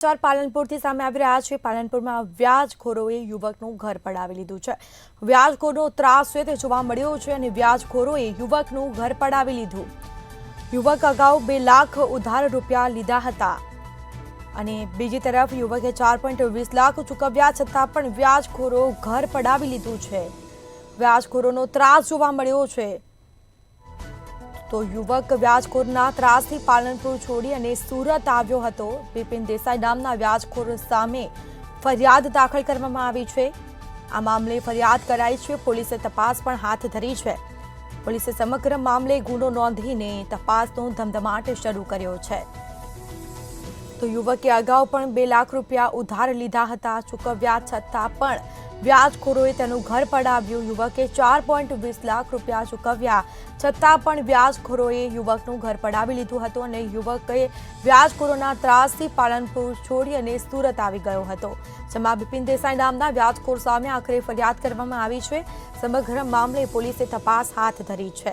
પાલનપુરથી સામે આવી રહ્યા છે। પાલનપુરમાં વ્યાજખોરોએ યુવકનું ઘર પડાવી લીધું છે। વ્યાજખોરનો ત્રાસ છે તે જોવા મળ્યો છે અને વ્યાજખોરોએ યુવકનું ઘર પડાવી લીધું। યુવક અગાઉ 2 લાખ ઉધાર રૂપિયા લીધા હતા અને બીજી તરફ યુવકે 4.20 લાખ ચૂકવ્યા છતાં પણ વ્યાજખોરો ઘર પડાવી લીધું છે। વ્યાજખોરોનો ત્રાસ જોવા મળ્યો છે। તો યુવક વ્યાજખોરના ત્રાસથી પાલનપુર છોડી અને સુરત આવ્યો હતો। બિપિન દેસાઈ નામના વ્યાજખોર સામે ફરિયાદ દાખલ કરવામાં આવી છે। આ મામલે ફરિયાદ કરાઈ છે। પોલીસે તપાસ પણ હાથ ધરી છે। પોલીસે સમગ્ર મામલે ગુનો નોંધીને તપાસનો ધમધમાટ શરૂ કર્યો છે। તો યુવકે અગાઉ પણ 2 લાખ રૂપિયા ઉધાર લીધા હતા। ચૂકવ્યા છતાં પણ વ્યાજખોરોએ તેનું ઘર પડાવ્યું। યુવકે 4.20 લાખ રૂપિયા ચૂકવ્યા છતાં પણ વ્યાજખોરોએ યુવકનું ઘર પડાવી લીધું હતું અને યુવકે વ્યાજખોરોના ત્રાસથી પાલનપુર છોડી અને સુરત આવી ગયો હતો। જેમાં બિપિન દેસાઈ નામના વ્યાજખોર સામે આખરે ફરિયાદ કરવામાં આવી છે। સમગ્ર મામલે પોલીસે તપાસ હાથ ધરી છે।